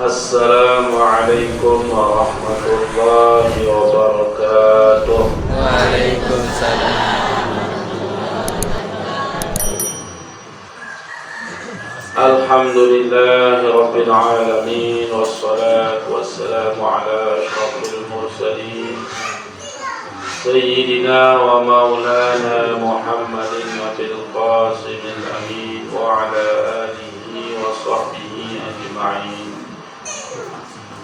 Assalamualaikum warahmatullahi wabarakatuh. Waalaikumsalam. Alhamdulillahi rabbil alamin, wassalatu wassalamu ala asyrafil mursalin Sayyidina wa maulana Muhammadin nabil qasimil amin wa ala alihi wa sahbihi ajma'in.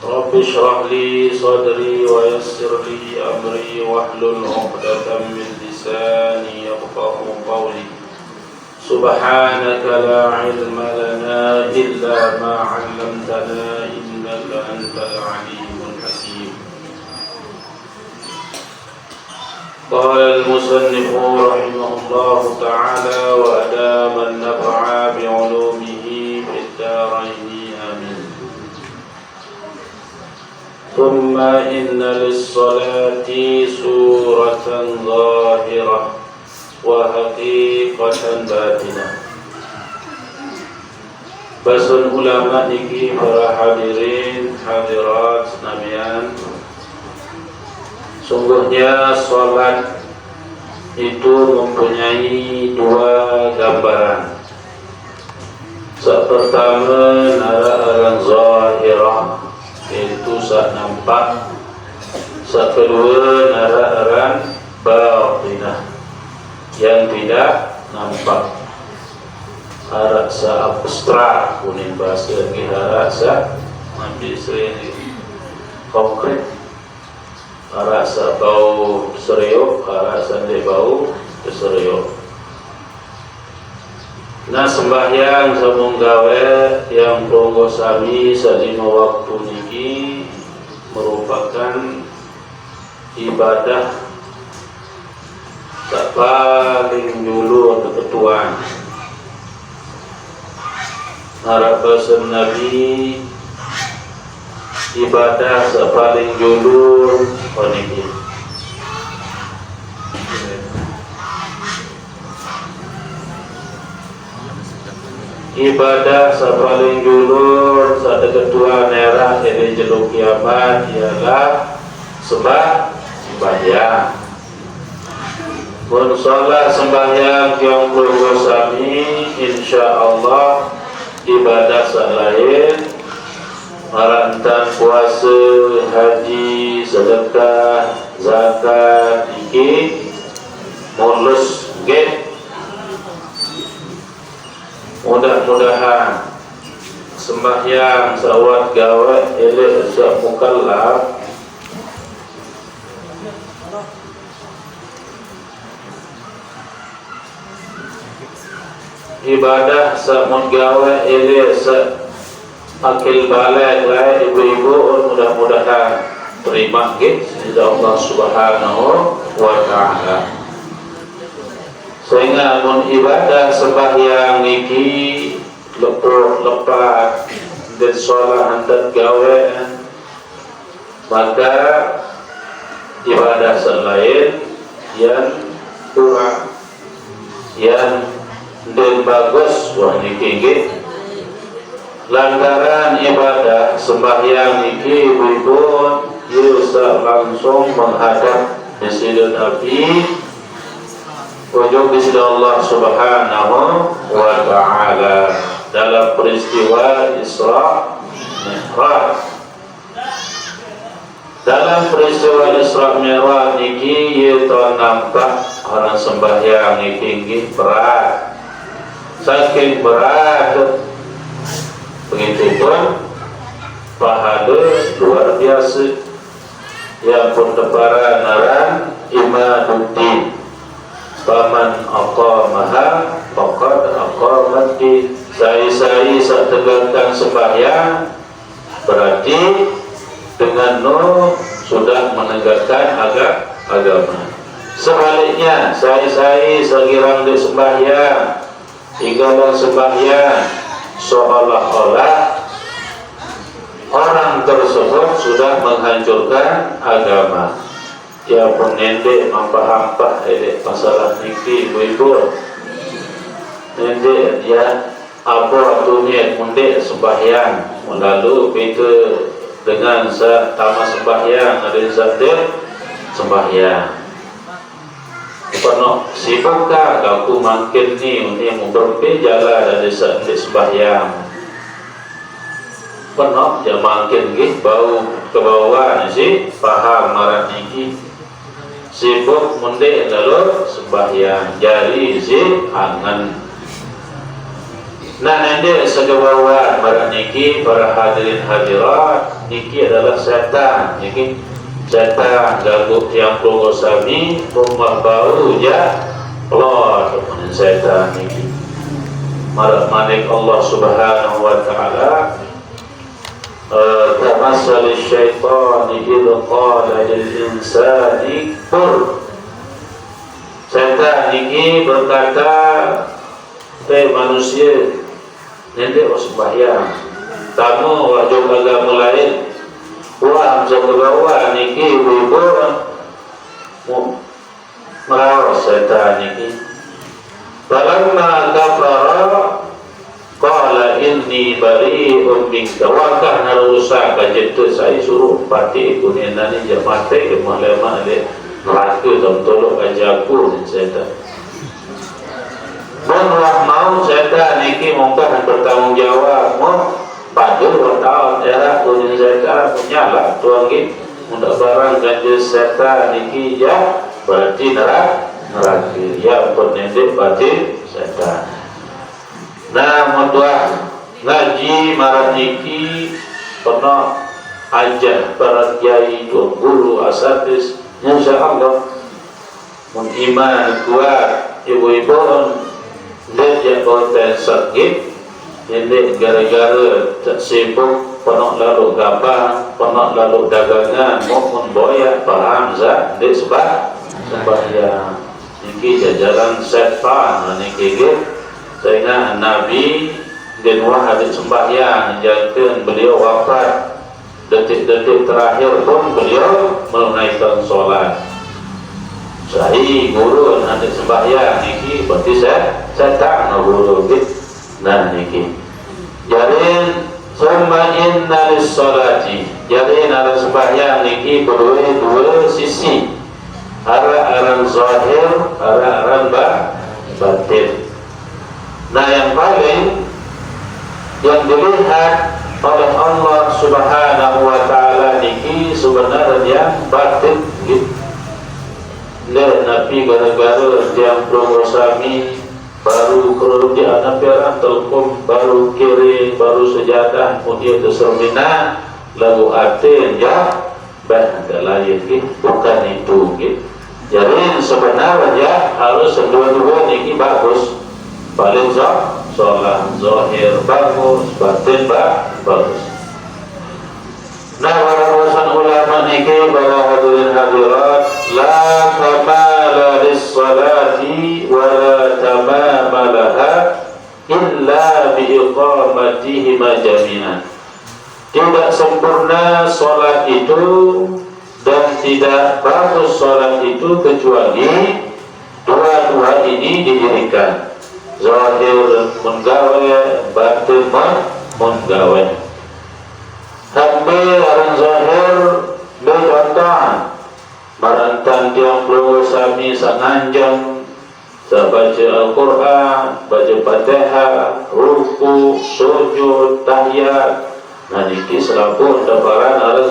Rabbi shrah li sadri wa yassir li amri wahlul 'uqdatam min lisani yafqahu qawli. Subhanaka la ilma lana illa ma 'allamtana innaka antal 'alimul hakim. Qala al-musannif rahimahullahu ta'ala wa adama an-naf'a bi 'ulumihi fid darain. ثم إن للصلاة سورة ظاهرة وحقيقة باطنة. Basun ulama niki para hadirin hadirat namian, sungguhnya salat itu mempunyai dua gambaran. Pertama nara zahirah, yaitu saat nampak. Saat kedua nara batinah, yang tidak nampak. Harap sa abstrak kuning bahasa lagi, harap sa ambil sering konkret. Harap sa bau seriuk, harap sa ndek bau seriuk. Nah, sembahyang sabung gawe yang pronggo sami salima waktu niki merupakan ibadah tak paling dulu ketuaan. Harap bahasa Nabi ibadah tak paling dulu niki. Ibadah paling julur saat kedua nerah ini jeluk kiamat ialah sembahyang. Mun salat sembahyang yang bersami, insyaallah ibadah selain marantan puasa, haji, sedekah, zakat iki mulus nggih. Mudah-mudahan sembahyang sawat gawe elek sak mukallaf ibadah sak gawe elek sak akil balik lain ibu-ibu, mudah-mudahan terima nggih sida Allah Subhanahu wa taala. Sehingga mun ibadah sembahyang niki lepat dan sholat hantar gawe, maka ibadah selain yang kurang, yang dan bagus wah niki nggih. Lantaran ibadah sembahyang niki ibu-ibu bisa langsung menghadap Masjidil Nabi, wujud di Allah Subhanahu wa taala dalam peristiwa Isra Mi'raj. Dalam peristiwa Isra Mi'raj niki yaitu nampak orang sembahyang niki berat, saking berat begitu pun pahala luar biasa. Yang pun tebaran naran imaduddin, faman aqamaha faqad aqamati. Saya saat tegakkan sembahyang berarti dengan sudah menegakkan agama. Sebaliknya saya sekirang di sembahyang tinggal sembahyang seolah-olah orang tersebut sudah menghancurkan agama. Dia pun nendek mampa-hampa masalah niki ibu-ibu. Nendek ya apa waktu niat mundek sembahyang lalu kita dengan tamat sembahyang ada zat sembahyang penuh sibukkah aku makin ni berpe jalan dari saat sembahyang penuh dia makin bau ke bawah si faham marah niki sibuk munde lalu sembahyang jari si angan. Nah nanti segawawan marah niki para hadirin hadirat niki adalah setan niki setan ganggu yang progosami rumah bau ya Allah kemudian setan niki marah manik Allah subhanahu wa ta'ala tamasal syaitani idh qala lil insani kfur. Setan niki berkata manusia nanti sembahyang tamu wajib agama lain wah jaga bawah niki ibu merawas setan niki falamma kafara qala inni bari'un minka wa kana rusak kajitu saya suruh pati kunenani jamate kemalama le neraka tolong ajaku setan Mohon mau setan niki mungkin bertanggungjawab mau padu bertahun era kuning setan menyala tuang gini mudah barang ganjil setan niki ya berarti neraka ya penendek berarti setan. Nah mudah ngaji marah niki pernah ajah para kiai guru asatidz insyaallah mun iman kuat ibu-ibu dia konten sakit ini gara-gara tak sibuk penuh lalu gampang penuh lalu dagangan maupun boya paham zat dia sembahyang ini jajaran setan ini sehingga Nabi dan hadis sembahyang jangan beliau wafat detik-detik terakhir pun beliau menunaikan sholat sahih guru nanti sembahyang niki berarti saya tak guru gitu. Nah niki jarin summa inna lis-sholati jarin ada sembahyang niki dua sisi arah zahir arah batin. Nah yang paling yang dilihat oleh Allah subhanahu wa ta'ala niki sebenarnya batin gitu. Nabi gara-gara yang promosami baru kerja anak peran telkom baru kiri baru sejadah kemudian tersermina lalu aten ya ada lain bukan itu jadi sebenarnya harus dua-dua ini bagus paling sholat zahir bagus batin bagus. Nah para ulama niki para hadirin hadirat la kamala lis-salati wa la tamama laha illa bi iqamatihi jami'an. Tidak sempurna salat itu dan tidak bagus salat itu kecuali dua-dua ini didirikan. Zahir menggawe, batin menggawe. Hampir orang zahir bercontohan marantan tiang peluru sami sanganjang baca Al-Quran baca Fatihah ruku sujud tahiyat nah niki selapun daparan ada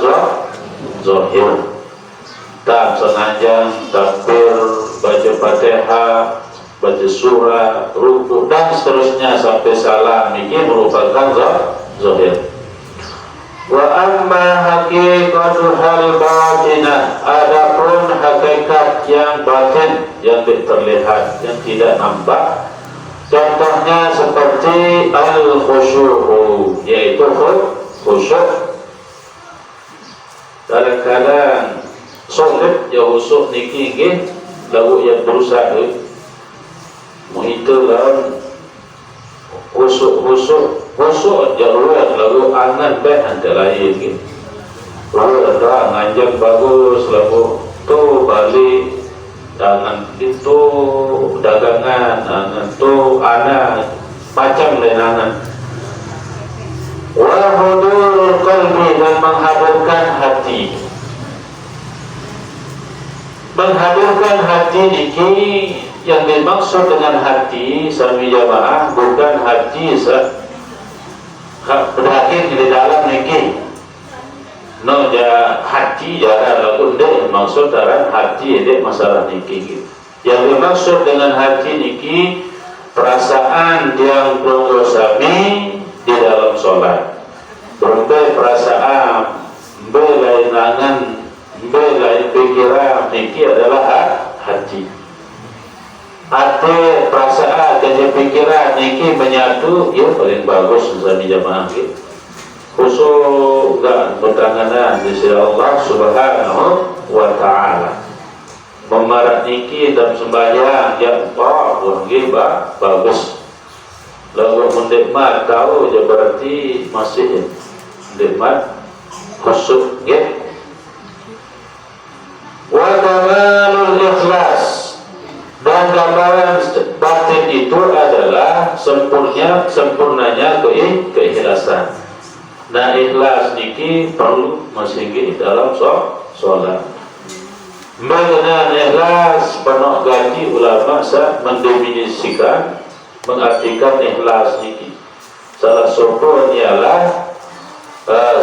zahir tak sengaja takbir baca Fatihah baca surah ruku dan seterusnya sampai salam niki merupakan zahir. Wa amma haqiqatu hal batinah adapun hakikat yang batin yang terlihat yang tidak nampak contohnya seperti al-khusyu'u yaitu khusyuk kadang-kadang sulit ya khusyuk niki lalu yang berusaha muhitulah khusyuk jaluan lalu angan baik antara lain lalu ada ngajak bagus lalu tu balik jangan itu dagangan angan tu anak macam lain angan wa hudurul qalbi, dan menghadirkan hati. Menghadirkan hati niki yang dimaksud dengan hati sami jamaah bukan hati berakhir di dalam niki. No ja hati jara lagu deh maksud dalam hati deh masalah niki. Yang dimaksud dengan hati niki perasaan yang sami di dalam sholat. Berbagai perasaan, belai nangan, belai pikiran niki adalah hati. Hati, perasaan dan pikiran niki menyatu, ya paling bagus sami jamaah gitu. Khusus dan bertanganan di sisi Allah Subhanahu wa Ta'ala. Memarat niki dan sembahyang ya Allah gibah bagus. Lalu mendikmat tahu je berarti masih mendikmat khusus ya. Wa kamalul ikhlas, dan gambaran batin itu adalah sempurnanya keikhlasan. Nah ikhlas niki perlu masih di dalam sholat. Mengenai ikhlas penuh ganti ulama mendefinisikan, mengartikan ikhlas niki. Salah satu ialah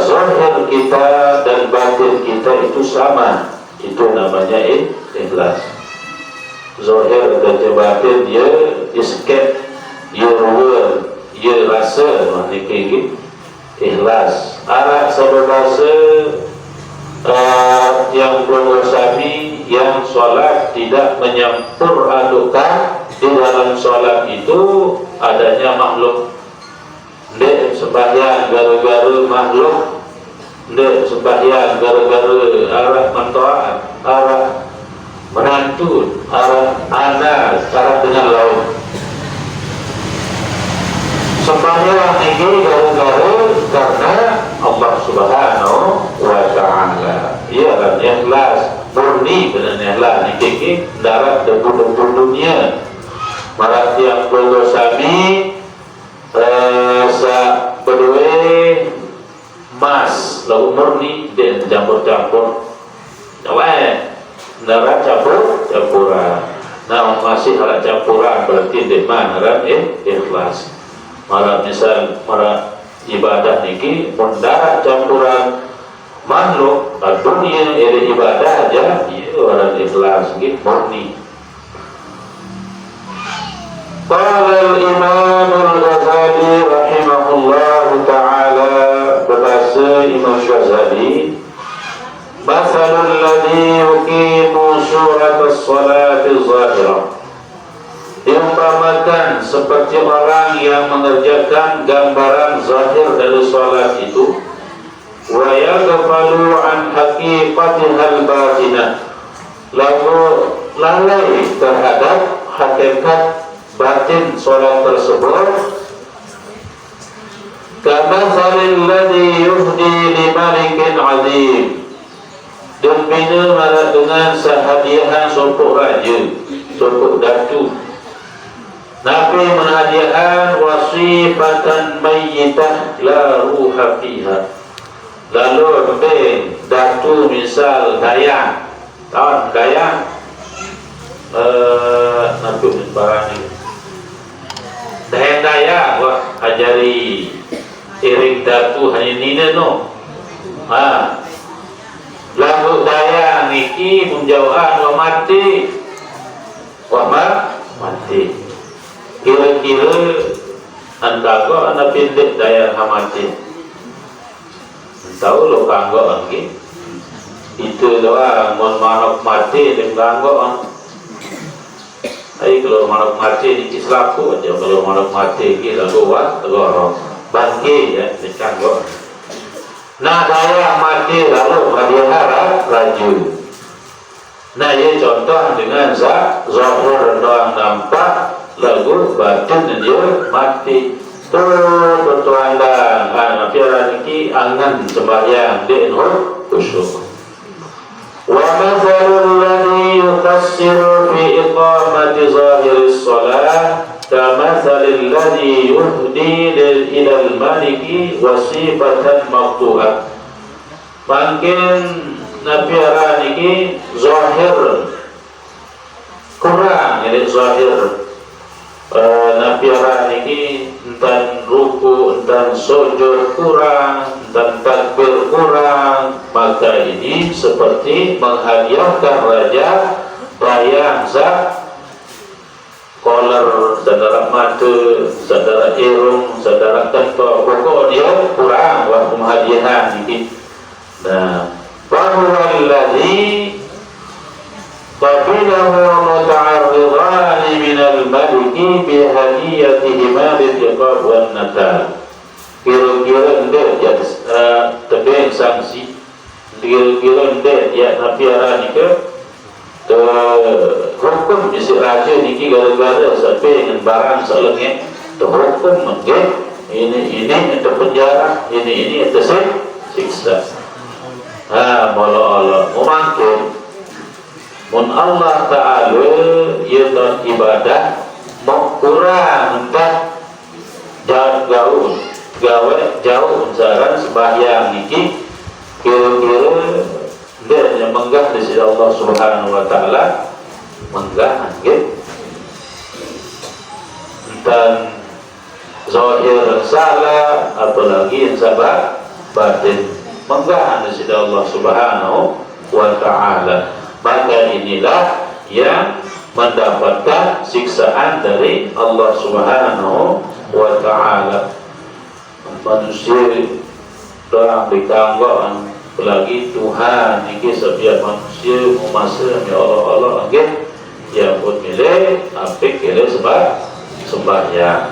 zahir kita dan batin kita itu sama, itu namanya ikhlas. Zahir dan batin dia isket, dia ruwet, dia rasa niki ikhlas. Arah sebabase yang bersami yang sholat tidak menyampur adukan di dalam sholat itu adanya makhluk. Ndek sembahyang gara-gara makhluk, ndek sembahyang gara-gara arah mantaat, arah menantu, arah anak, arah dengan laut. Sembahyang ini gara-gara karena Allah Subhanahu wa Ta'ala. Ia dan ikhlas murni benar ikhlas niki darat debu-debu dunia. Marat yang bersami sa berdua mas lalu murni dan campur-campur. Darat campur-campuran. Nah masih harap campuran berarti di mana harap ikhlas. Mara misal mara ibadah niki mendarat campuran makhluk dunia ini ibadah aja itu orang ikhlas gitu murni. Qala al-Imam al-Ghazali rahimahullah ta'ala, berbahasa Imam Ghazali, masalul ladzi yuqimu surat as-salat az-zahirah, diumpamakan seperti orang yang mengerjakan gambaran zahir dari salat itu, wa yaghfalu an haqiqatihal batinah, lalu lalai terhadap hakikat batin salat tersebut. Kama salil ladzi yuhdi li malikin azim, dembina dengan sehadiahan sopok raja, sopok datu. Nabi menghadiahkan wasifatan mayyitah la ruha fiha. Lalu lebih datu misal dayang, tahun dayang Nabi barang ini dayang wah ajari iring datu hanya nina no. Lalu dayang iki menjauhan wa mati mati. Kira-kira antago anak pindik daya hamati. Tahu lo kanggo lagi. Itu doang mon manok mati dengan kanggo. Ai kalau manok mati di Islaku aja, kalau manok mati kita luas tegoro. Bangki ya di kanggo. Nah daya mati lalu hadiah harap raju. Nah ini contoh dengan zahir doang nampak, lagu batin dia mati bertuandang anak piara niki angan sembahyang di khusyuk. Wa mathalul ladzi yuqassiru fi iqamati zahiris shalah kamathalil ladzi yuhdi ilal maliki wasifatan maqtu'ah. Makin Nabi ara niki zahir kurang, jadi zahir Nabi ara niki entan ruku, entan sujud kurang, entan takbir kurang, maka ini seperti menghadiahkan raja bayang zat kolar, saudara mata, saudara irung, saudara kentok, pokok dia kurang waktu hadiah ini. Nah, bahwa alladhi qabilahu muta'arridan minal maliki bihadiyatihima litiqab wan natal. Kira-kira ndek ya tebeng sanksi, kira-kira ndek ya Nabi ara nikah hukum di si raja niki gara-gara sampai dengan barang selengnya hukum mungkin ini itu penjara, ini itu siksa. Mula-mula mungkin mun Allah Ta'ala yaitu ibadah mau kurang entah jauh saran sembahyang niki kira-kira dia yang menggah di sisi Allah Subhanahu wa Ta'ala menggah gitu. Dan zahir salah apalagi yang sabar batin menggah di sisi Allah Subhanahu wa Ta'ala. Maka inilah yang mendapatkan siksaan dari Allah Subhanahu wa Ta'ala. Manusia orang ditanggung apalagi Tuhan ini setiap manusia memasa ya Allah okay? Ya pun milih apik kira sembahyang,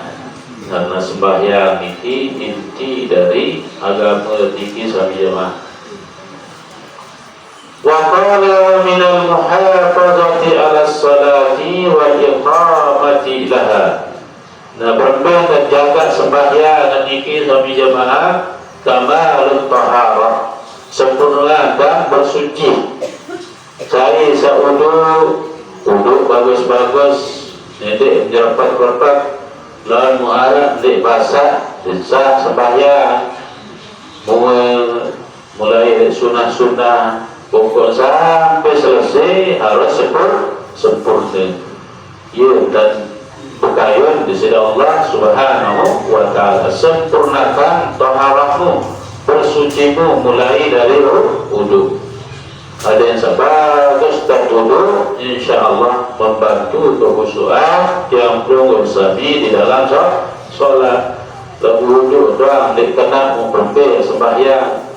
karena sembahyang ini inti dari agama ini sami jemaah. Wa qala minal muhafazati ala salati wa iqamati laha. Nah, berbeda dan jaga sembahyang ini sami jemaah kamalul taharah, sempurna dan bersuci. Saya uduk bagus-bagus, nanti jerpat-jerpat, lawan muara, nanti basah, bisa sembahyang, mulai sunnah-sunnah, pokok sampai selesai harus sempurna. Ya, dan berkayun di sisi Allah Subhanahu wa Ta'ala, sempurnakan taharahmu, bersucimu mulai dari wudu. Ada yang sebagus dan wudu, insya Allah membantu kekhusyuan yang perlu bersami di dalam sholat. Wudu doang dikenal memperbaiki sembahyang.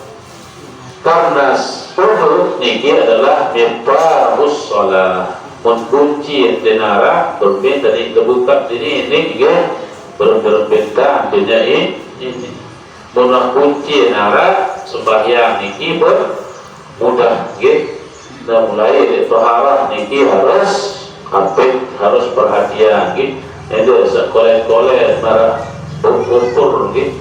Karena wudu niki adalah miftahus sholat, mengunci denara berbeda dari kebuka ini juga berbeda dunia ini. Munah kunci nara sembahyang niki mudah gitu. Nah, mulai dari taharah niki harus apik, harus perhatian gitu. Itu sekolah-kolah marah ukur gitu.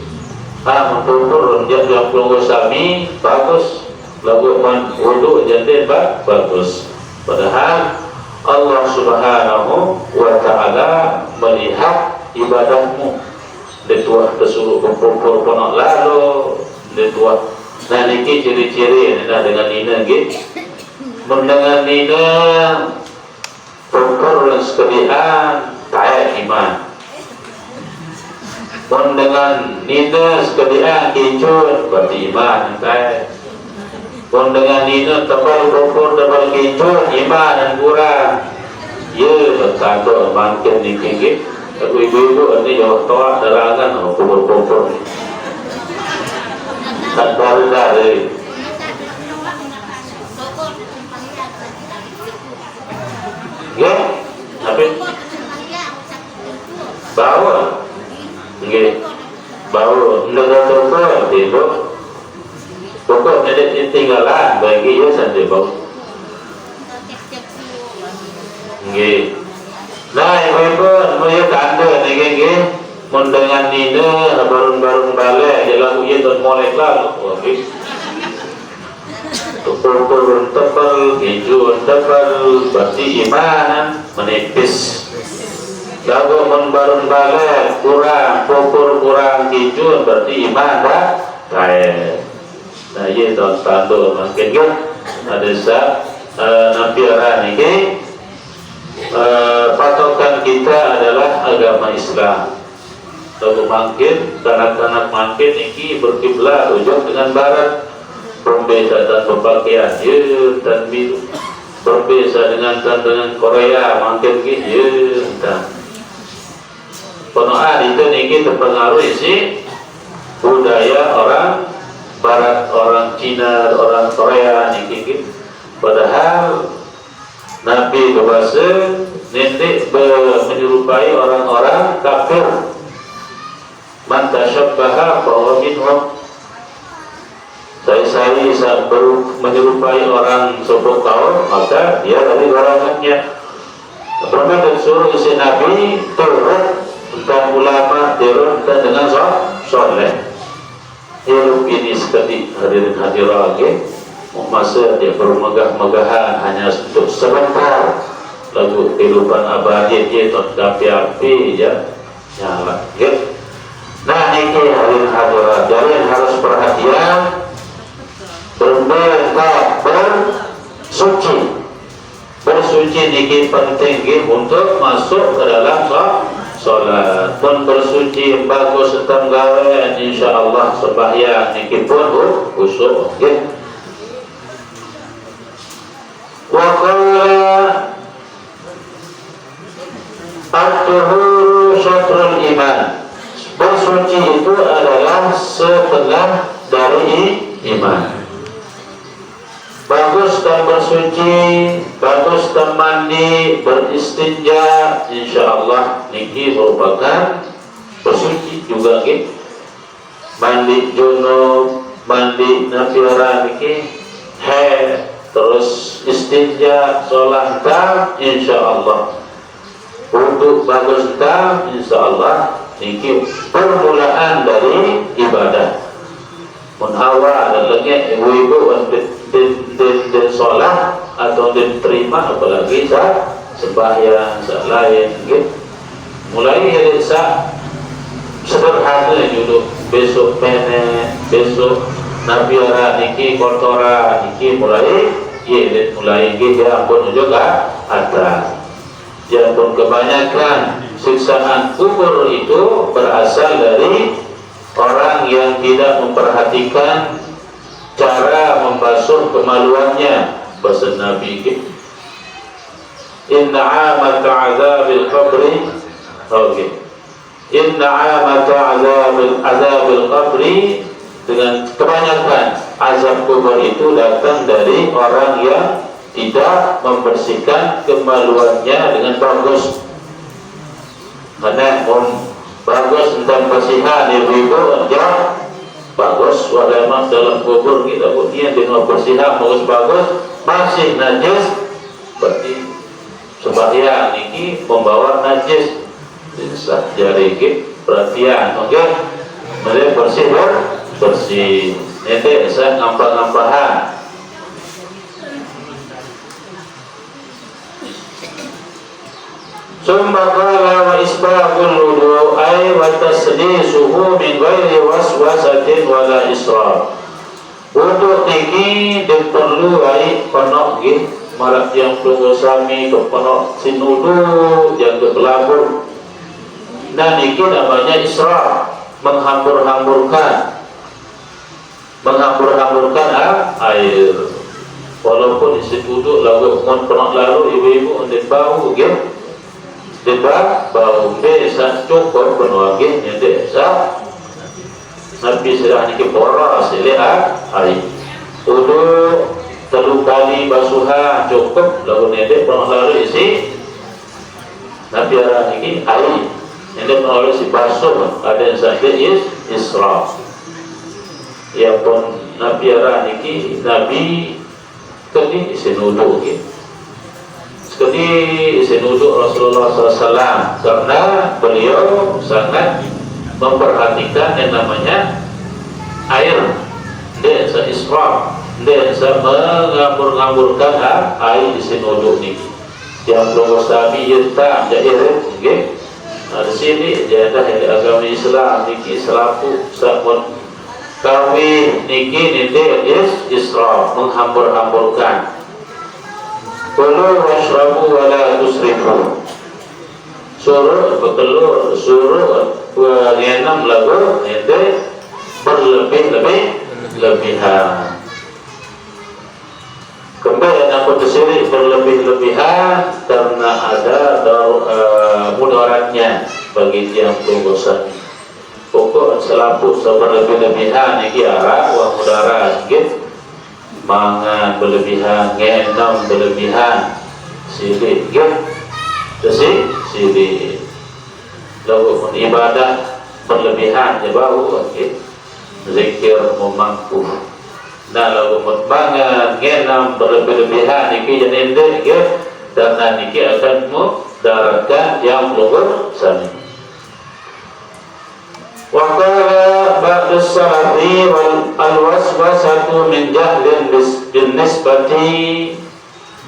Mengukur dia yang perlu sami bagus, lagu wudu jadi bagus. Padahal Allah Subhanahu wa Ta'ala melihat ibadahmu. Detuah tersuruh kumpul ponok lalu detuah. Nah niki ciri-ciri nah dengan nina gitu. Mendengar nina kumpul dan sekalian tak iman. Mendengar nina sekalian kincun berarti iman tak. Mendengar nina tebal kumpul tebal kincun iman dan kurang. Ya kantor makin niki gitu. Aku ibu-ibu ini jauh toa darangan kubur-kubur tak baru dari ya tapi bawa nggih bawa dengan toko itu pokok jadi tinggalan bagi ya sampai bawa nggih. Nah, ibu-ibu melihat anda nih, mendengar nina barung-barung balik, jalan ujian dan molek lah, tukul-tukul tebal, hijau tebal, berarti iman menipis. lagu membarun balik kurang pupur kurang kijun berarti iman dah kaya. Nah iya tahun standar makin kan ada sah nabi orang ini patokan kita adalah agama Islam. Lalu makin kanak-kanak makin ini berkiblat ujung dengan barat, berbeza dan berpakaian dan biru, berbeza dengan Korea makin dan penuhan itu niki terpengaruh isi budaya orang barat, orang Cina, orang Korea niki. Padahal Nabi berbahasa nanti menyerupai orang-orang kafir. Man tasyabbaha fahuwa minhum. Saya menyerupai orang suatu kaum, maka dia dari golongannya. Pernah disuruh isi Nabi turun tentang ulama, turun dengan soleh. Hidup ini sekali hadirin hadirat masa dia bermegah-megahan hanya untuk sebentar. Lagu kehidupan abadi dia api ya nyala. Nah ini hadirin hadirat, jadi harus perhatian bersuci niki penting untuk masuk ke dalam sholat. Pun bersuci bagus setenggawe insyaallah sembahyang niki pun khusyuk. Wa qala at-tuhuru syatrul iman. Bersuci itu adalah setengah dari iman. Bagus dan bersuci, bagus dan mandi, beristinja, insyaallah niki merupakan bersuci juga mandi junub, mandi nafiara niki terus istinja, sholat tam, insyaallah wudu bagus tam, insyaallah niki permulaan dari ibadah. Menawar dan lagi ibu-ibu dan sholat atau diterima apalagi sembahyang lain mulai dari sederhana dulu besok pene besok nabiara niki kotora niki mulai dia pun juga ada yang pun kebanyakan siksaan kubur itu berasal dari orang yang tidak memperhatikan cara membasuh kemaluannya. Bahasa Nabi inna amata azabil qabri inna amata azabil qabri, dengan kebanyakan azab kubur itu datang dari orang yang tidak membersihkan kemaluannya dengan bagus. Karena bagus tentang bersihan ibu-ibu aja bagus, walaupun dalam kubur kita punya dengan bersihan bagus masih najis berarti sembahyang ini membawa najis. Jadi perhatian, mereka bersih nanti saya ngampah-ngampahan. Summa qala wa isbahul wudu ay wa taslisuhu min ghairi waswasatin wala israf. Wudu niki diperlu ai ponok nggih marak yang tunggu sami ke ponok sinudu yang ke pelabur. Nah niki namanya israf, menghambur-hamburkan air. Walaupun isi wudu lagu mon ponok lalu ibu-ibu ndek bau nggih. Sebab bau desa cukup penuagin yang desa Nabi sudah niki boros lihat hari wudu telu kali basuhan cukup lalu nede lalu isi Nabi arah niki air nede lalu si basuh ada yang saja israf. Ya pun Nabi arah niki Nabi tadi isi wudu Jadi senuduk Rasulullah SAW karena beliau sangat memperhatikan yang namanya air. Dia israf, dia mengamburkan air di senuduk ini. Yang belum sabi yenta jairin, Di sini dia ada agama Islam niki selaku sabun kami niki nite israf menghambur-hamburkan. Kulu washrabu wala tusrifu. Suruh betelur, suruh ngenam lagu nite berlebihan. Kembali nampak tersiri berlebih-lebihan karena ada mudaratnya bagi tiang tunggusan. Pokok selapu berlebih-lebihan ini arah wah mudarat gitu. Mangan berlebihan, ngenam berlebihan, silik gitu. Silik. Lalu ibadah berlebihan je bau gitu. Zikir memampu. Nah lagu mutbangan ngenam berlebihan niki jadi ende ya dan niki akan mudaratkan yang luhur sani. Wa qala ba'd as-salafi wal al-waswasatu min jahlin bin nisbati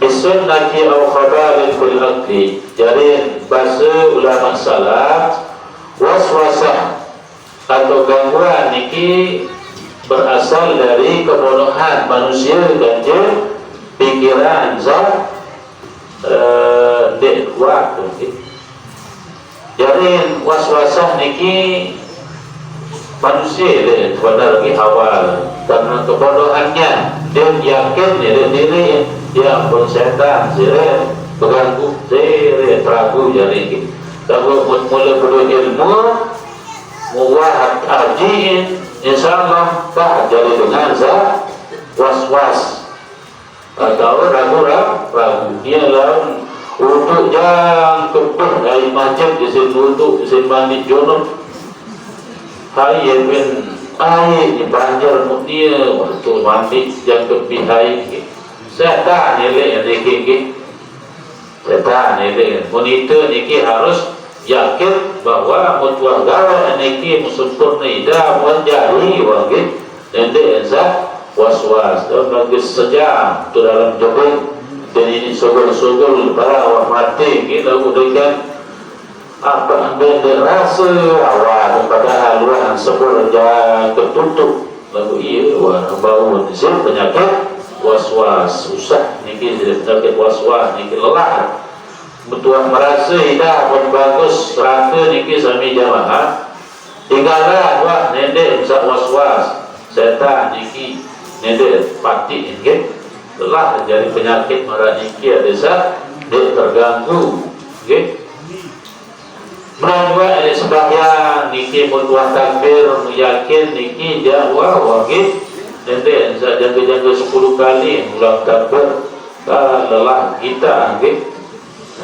bisunnati aw khabalin fil aqli. Jadi bahasa ulama salaf waswasah atau gangguan niki berasal dari kebodohan manusia dan pikiran zat dek kuat. Jadi waswasah niki manusia dek pada lagi awal karena kebodohannya dia yakin diri dia pun setan sire berganggu sire teragu jadi kalau mula perlu ilmu muwahad hajiin insyaallah tak jadi dengan zat was-was atau ragu dia lawan untuk yang kepeh dari masjid di sini untuk di sini mandi junub hai ben ai di banjar dia waktu mandi yang kepeh hai setan ele dikiki setan ele monitor niki harus yakin bahwa mutuah gawa niki sempurna ida menjadi wajib ende zat was-was dan bagi sejam tu dalam jabing dan ini sogol-sogol para awak mati kita berikan apa benda rasa awal pada haluan sepuluh jam tertutup lagu iya wah bau di sini penyakit was-was susah niki jadi penyakit was-was niki lelah betul merasa hidup pun bagus rata niki sami jamaah tinggalan wah nende bisa was-was setan niki nende pati niki telah jadi penyakit marah niki ada sah dia terganggu niki menangwa ada sebagian niki berbuat takbir yakin niki jawab wajib nende jaga-jaga 10 kali ulang takbir lelah kita niki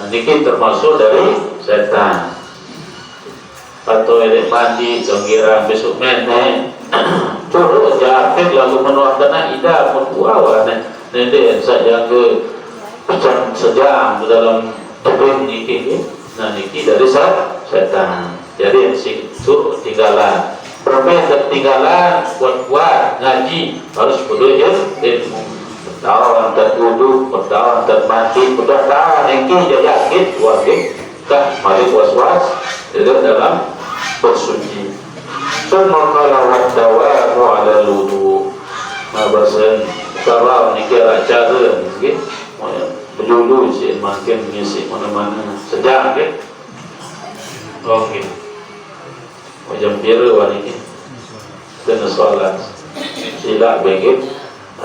niki termasuk dari setan atau elek mandi kira besok mene curug jahit lalu menuangkan ida membuawa nende saja ke sejam dalam tebing niki nah niki dari setan jadi suruh tinggalan bermain ketinggalan buat ngaji harus perlu ilmu bertawan dan duduk, bertawan dan mati, bertawan niki dia yakin wajib tak mari was-was dalam bersuci. Semua kalau wadawamu ala ludu mabasan kalau niki acara niki berlulu sih makin ngisi mana-mana sedang ke oke macam biru niki kena solat sila begitu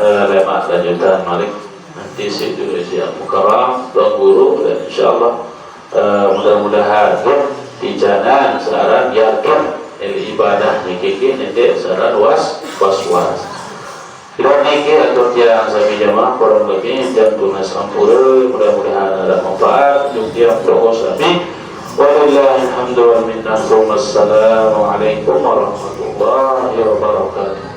lemak lanjutan malik nanti situ siap mukaram dan guru dan insyaallah mudah-mudahan di jalan saran yakin ibadah niki nanti saran was-was dan niki atau tiang sami jamaah kurang lebih dan tunas ampura mudah-mudahan ada manfaat untuk tiang doa sami wallahil hamdu wal minna. Assalamualaikum warahmatullahi wabarakatuh.